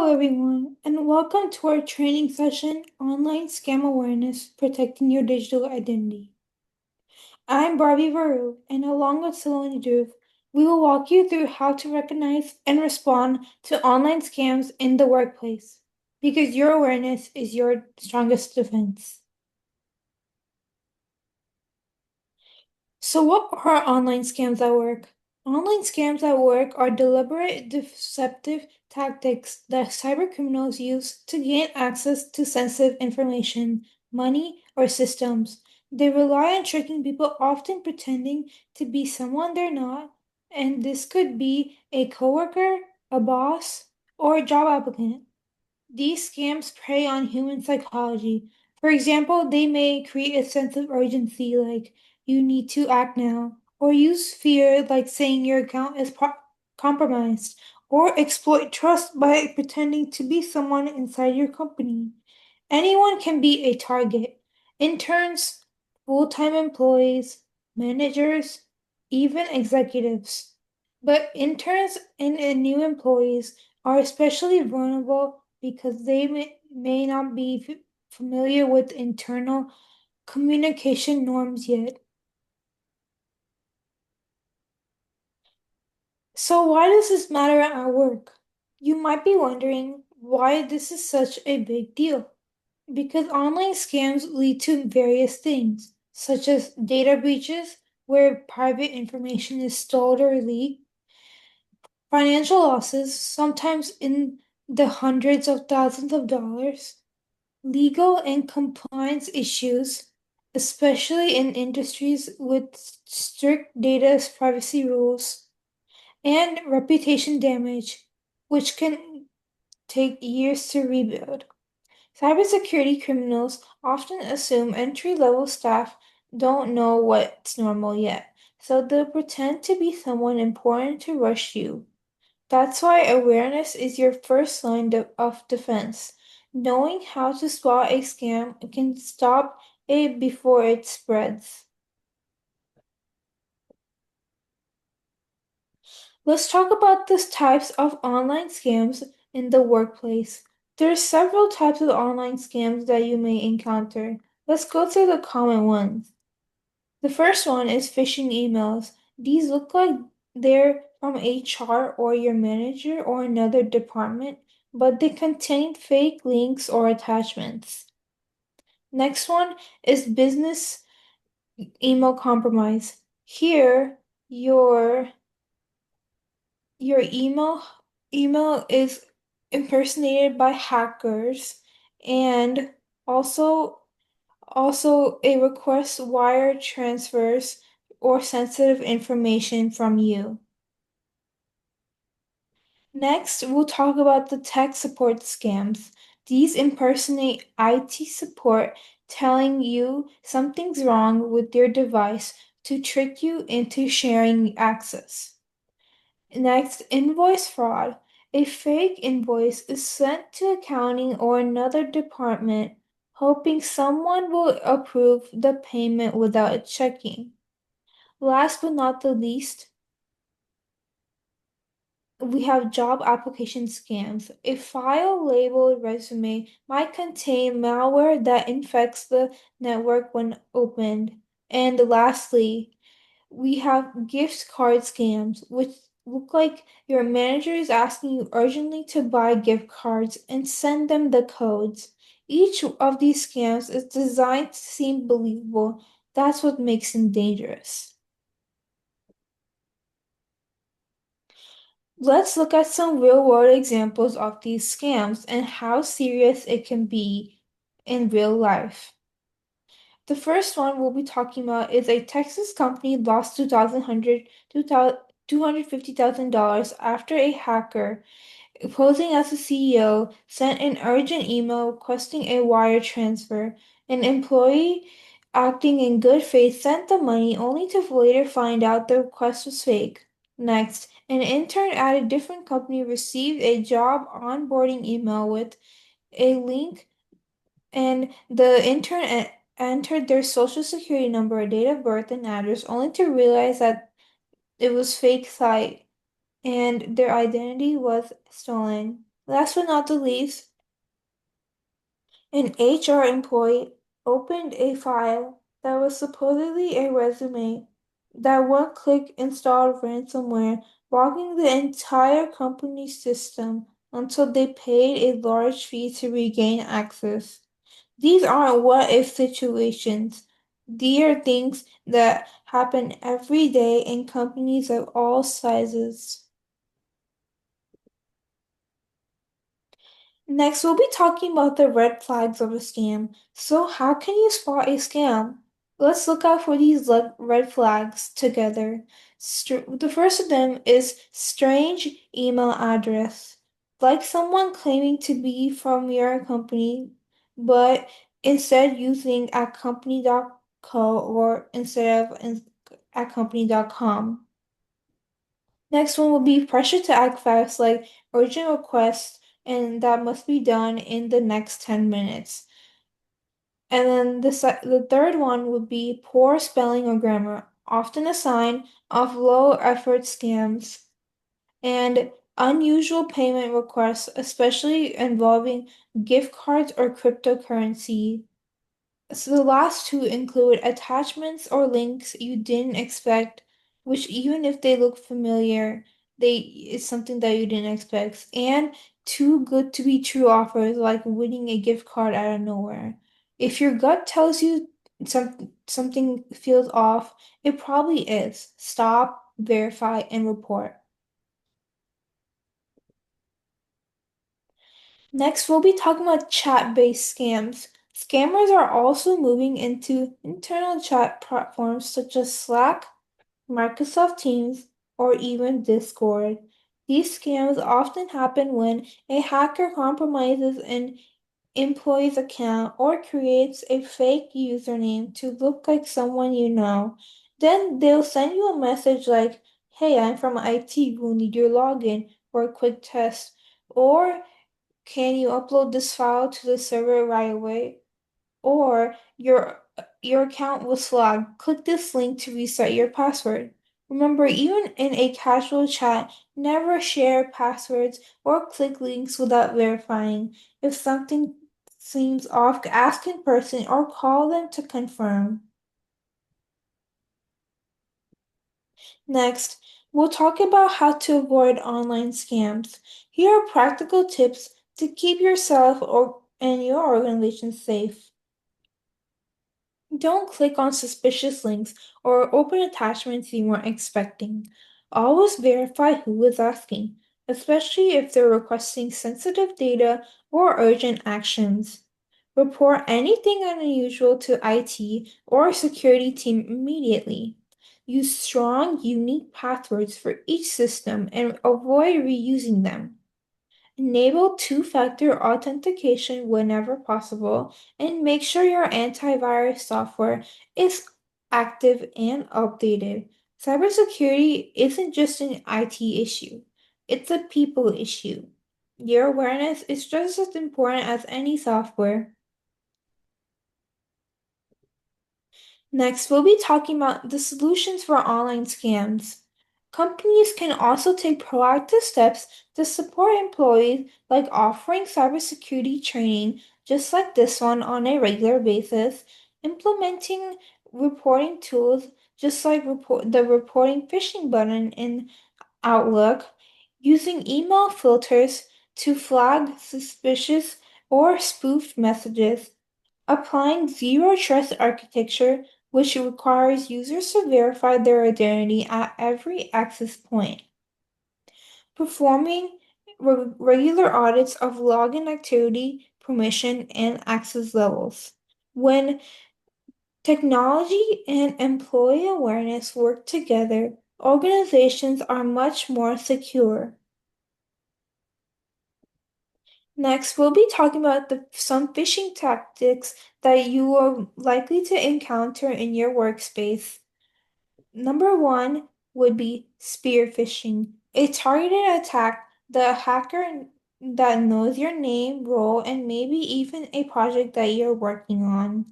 Hello, everyone, and welcome to our training session, Online Scam Awareness, Protecting Your Digital Identity. I'm Barbie Varu, and along with Saloni Dhruv, we will walk you through how to recognize and respond to online scams in the workplace, because your awareness is your strongest defense. So, what are online scams at work? Online scams at work are deliberate, deceptive tactics that cybercriminals use to gain access to sensitive information, money, or systems. They rely on tricking people, often pretending to be someone they're not, and this could be a coworker, a boss, or a job applicant. These scams prey on human psychology. For example, they may create a sense of urgency, like you need to act now, or use fear, like saying your account is compromised, or exploit trust by pretending to be someone inside your company. Anyone can be a target. Interns, full-time employees, managers, even executives. But interns and new employees are especially vulnerable because they may not be familiar with internal communication norms yet. So, why does this matter at work? You might be wondering why this is such a big deal. Because online scams lead to various things, such as data breaches, where private information is stolen or leaked, financial losses, sometimes in the hundreds of thousands of dollars, legal and compliance issues, especially in industries with strict data privacy rules, and reputation damage, which can take years to rebuild. Cybersecurity criminals often assume entry-level staff don't know what's normal yet, so they'll pretend to be someone important to rush you. That's why awareness is your first line of defense. Knowing how to spot a scam can stop it before it spreads. Let's talk about the types of online scams in the workplace. There are several types of online scams that you may encounter. Let's go through the common ones. The first one is phishing emails. These look like they're from HR or your manager or another department, but they contain fake links or attachments. Next one is business email compromise. Here, your email is impersonated by hackers and also it requests wire transfers or sensitive information from you. Next, we'll talk about the tech support scams. These impersonate IT support telling you something's wrong with your device to trick you into sharing access. Next, invoice fraud. A fake invoice is sent to accounting or another department, hoping someone will approve the payment without checking. Last but not the least, we have job application scams. A file labeled resume might contain malware that infects the network when opened. And lastly, we have gift card scams, which look like your manager is asking you urgently to buy gift cards and send them the codes. Each of these scams is designed to seem believable. That's what makes them dangerous. Let's look at some real-world examples of these scams and how serious it can be in real life. The first one we'll be talking about is a Texas company lost $250,000 after a hacker, posing as a CEO, sent an urgent email requesting a wire transfer. An employee, acting in good faith, sent the money only to later find out the request was fake. Next, an intern at a different company received a job onboarding email with a link, and the intern entered their social security number, date of birth, and address, only to realize that it was fake site and their identity was stolen. Last but not the least, an HR employee opened a file that was supposedly a resume. That one click installed ransomware, blocking the entire company's system until they paid a large fee to regain access. These aren't what if situations. These are things that happen every day in companies of all sizes. Next, we'll be talking about the red flags of a scam. So, how can you spot a scam? Let's look out for these red flags together. The first of them is strange email address. Like someone claiming to be from your company, but instead using at company.co or instead of at company.com. Next one will be pressure to act fast, like urgent request, and that must be done in the next 10 minutes. And then the third one would be poor spelling or grammar, often a sign of low effort scams, and unusual payment requests, especially involving gift cards or cryptocurrency. So the last two include attachments or links you didn't expect, which even if they look familiar, they it's something that you didn't expect. And too good to be true offers like winning a gift card out of nowhere. If your gut tells you something feels off, it probably is. Stop, verify, and report. Next, we'll be talking about chat-based scams. Scammers are also moving into internal chat platforms such as Slack, Microsoft Teams, or even Discord. These scams often happen when a hacker compromises an employee's account or creates a fake username to look like someone you know. Then they'll send you a message like, "Hey, I'm from IT, we'll need your login for a quick test." Or can you upload this file to the server right away? Or your account was flagged. Click this link to reset your password. Remember, even in a casual chat, never share passwords or click links without verifying. If something seems off, ask in person or call them to confirm. Next, we'll talk about how to avoid online scams. Here are practical tips to keep yourself or and your organization safe. Don't click on suspicious links or open attachments you weren't expecting. Always verify who is asking, especially if they're requesting sensitive data or urgent actions. Report anything unusual to IT or security team immediately. Use strong, unique passwords for each system and avoid reusing them. Enable two-factor authentication whenever possible, and make sure your antivirus software is active and updated. Cybersecurity isn't just an IT issue, it's a people issue. Your awareness is just as important as any software. Next, we'll be talking about the solutions for online scams. Companies can also take proactive steps to support employees, like offering cybersecurity training, just like this one, on a regular basis, implementing reporting tools, just like the reporting phishing button in Outlook, using email filters to flag suspicious or spoofed messages, applying zero trust architecture, which requires users to verify their identity at every access point. Performing regular audits of login activity, permission, and access levels. When technology and employee awareness work together, organizations are much more secure. Next, we'll be talking about some phishing tactics that you are likely to encounter in your workspace. Number one would be spear phishing, a targeted attack. The hacker that knows your name, role, and maybe even a project that you're working on.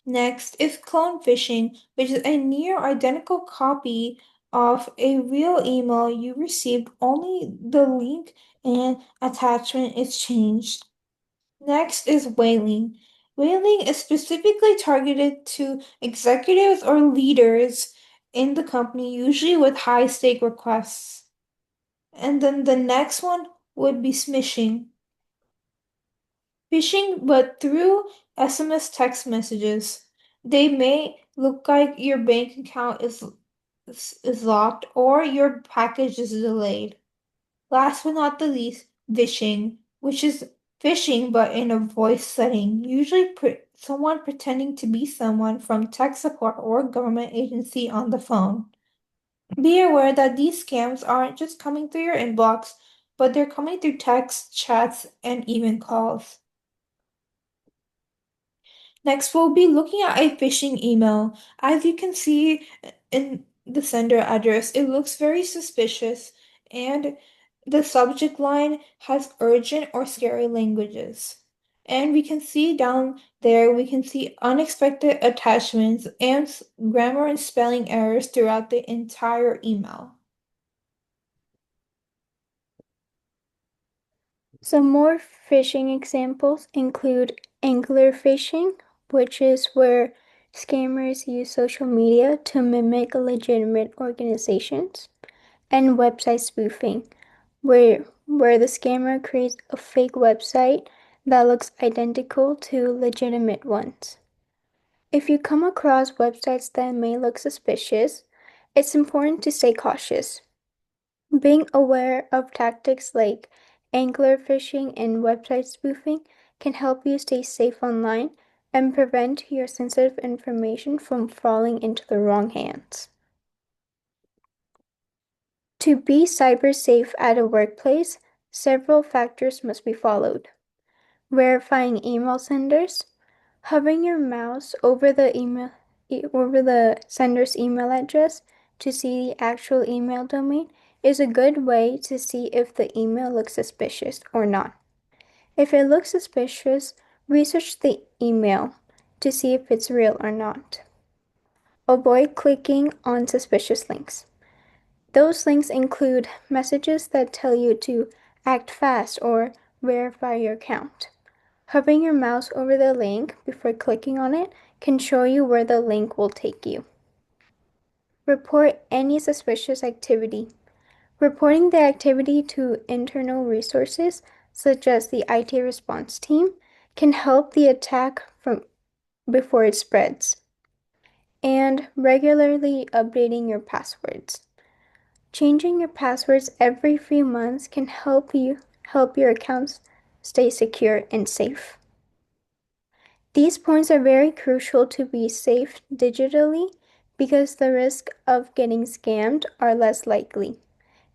Next is clone phishing, which is a near identical copy of a real email you received, only the link and attachment is changed. Next is whaling. Whaling is specifically targeted to executives or leaders in the company, usually with high stake requests. And then the next one would be smishing. Phishing, but through SMS text messages. They may look like your bank account is locked or your package is delayed. Last but not the least, vishing, which is phishing but in a voice setting, usually someone pretending to be someone from tech support or government agency on the phone. Be aware that these scams aren't just coming through your inbox, but they're coming through text, chats, and even calls. Next, we'll be looking at a phishing email. As you can see in the sender address, it looks very suspicious, and the subject line has urgent or scary languages. And we can see down there, we can see unexpected attachments and grammar and spelling errors throughout the entire email. Some more phishing examples include angler phishing, which is where scammers use social media to mimic legitimate organizations, and website spoofing, where the scammer creates a fake website that looks identical to legitimate ones. If you come across websites that may look suspicious, it's important to stay cautious. Being aware of tactics like angler phishing and website spoofing can help you stay safe online and prevent your sensitive information from falling into the wrong hands. To be cyber safe at a workplace, several factors must be followed. Verifying email senders, hovering your mouse over the sender's email address to see the actual email domain is a good way to see if the email looks suspicious or not. If it looks suspicious, research the email to see if it's real or not. Avoid clicking on suspicious links. Those links include messages that tell you to act fast or verify your account. Hovering your mouse over the link before clicking on it can show you where the link will take you. Report any suspicious activity. Reporting the activity to internal resources, such as the IT response team, can help the attack from before it spreads. And regularly updating your passwords. Changing your passwords every few months can help your accounts stay secure and safe. These points are very crucial to be safe digitally because the risk of getting scammed are less likely,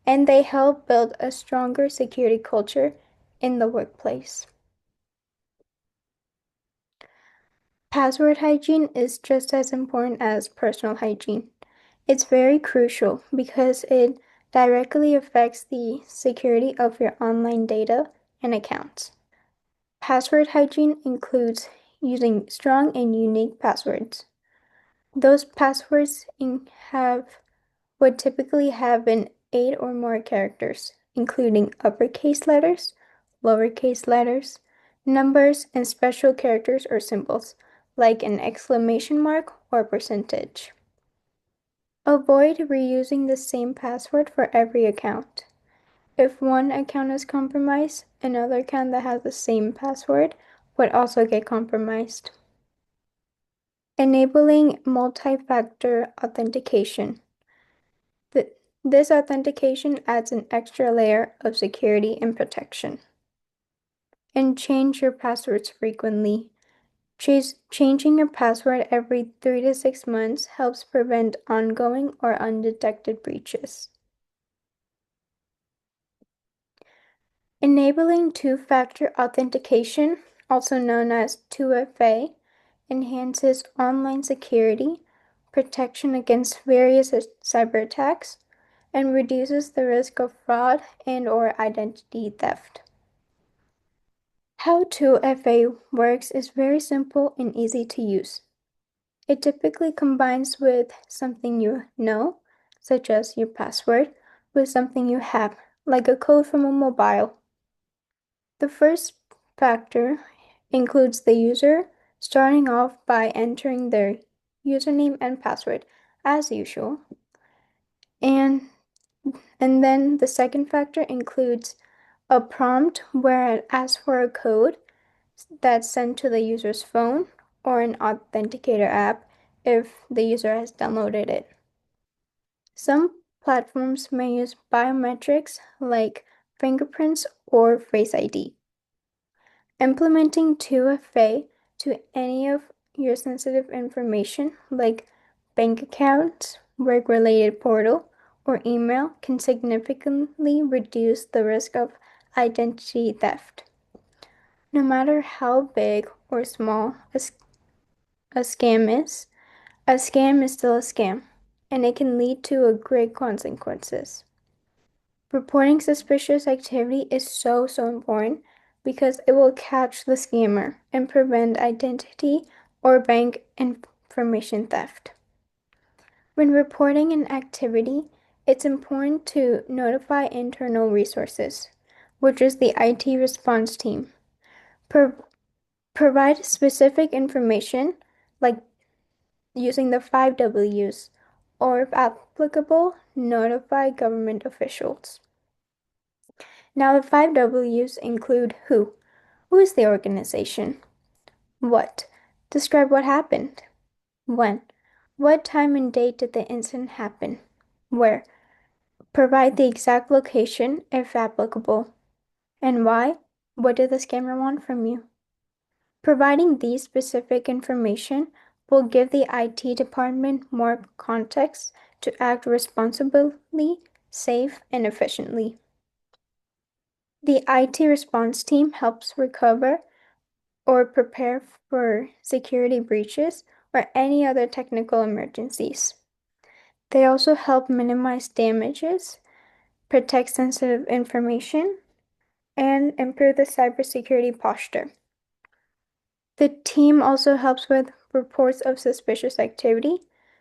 and they help build a stronger security culture in the workplace. Password hygiene is just as important as personal hygiene. It's very crucial because it directly affects the security of your online data and accounts. Password hygiene includes using strong and unique passwords. Those passwords have would typically have been 8 or more characters, including uppercase letters, lowercase letters, numbers, and special characters or symbols, like an exclamation mark or percentage. Avoid reusing the same password for every account. If one account is compromised, another account that has the same password would also get compromised. Enabling multi-factor authentication. This authentication adds an extra layer of security and protection. And change your passwords frequently. Changing your password every 3 to 6 months helps prevent ongoing or undetected breaches. Enabling two-factor authentication, also known as 2FA, enhances online security, protection against various cyber attacks, and reduces the risk of fraud and/or identity theft. How 2FA works is very simple and easy to use. It typically combines with something you know, such as your password, with something you have, like a code from a mobile. The first factor includes the user starting off by entering their username and password as usual. And and then the second factor includes a prompt where it asks for a code that's sent to the user's phone or an authenticator app if the user has downloaded it. Some platforms may use biometrics like fingerprints or Face ID. Implementing 2FA to any of your sensitive information like bank accounts, work-related portal, or email can significantly reduce the risk of identity theft. No matter how big or small a scam is still a scam, and it can lead to a great consequences. Reporting suspicious activity is so important because it will catch the scammer and prevent identity or bank information theft. When reporting an activity, it's important to notify internal resources, which is the IT response team. Pro- Provide specific information like using the 5 Ws, or if applicable, notify government officials. Now, the 5 Ws include who. Who is the organization? What? Describe what happened. When? What time and date did the incident happen? Where? Provide the exact location if applicable. And why? What did the scammer want from you? Providing these specific information will give the IT department more context to act responsibly, safe, and efficiently. The IT response team helps recover or prepare for security breaches or any other technical emergencies. They also help minimize damages, protect sensitive information, and improve the cybersecurity posture. The team also helps with reports of suspicious activity,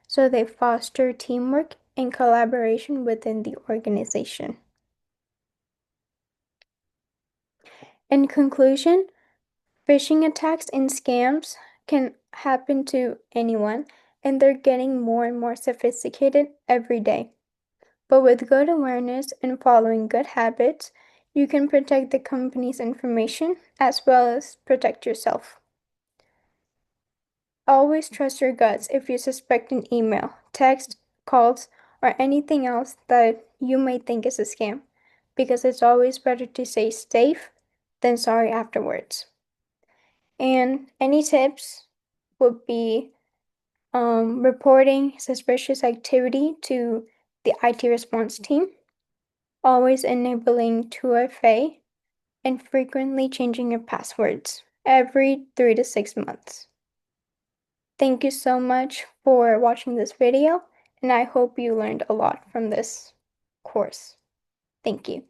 so they foster teamwork and collaboration within the organization. In conclusion, phishing attacks and scams can happen to anyone, and they're getting more and more sophisticated every day. But with good awareness and following good habits, you can protect the company's information as well as protect yourself. Always trust your guts if you suspect an email, text, calls, or anything else that you may think is a scam, because it's always better to say safe than sorry afterwards. And any tips would be reporting suspicious activity to the IT response team, always enabling 2FA, and frequently changing your passwords every 3 to 6 months. Thank you so much for watching this video, and I hope you learned a lot from this course. Thank you.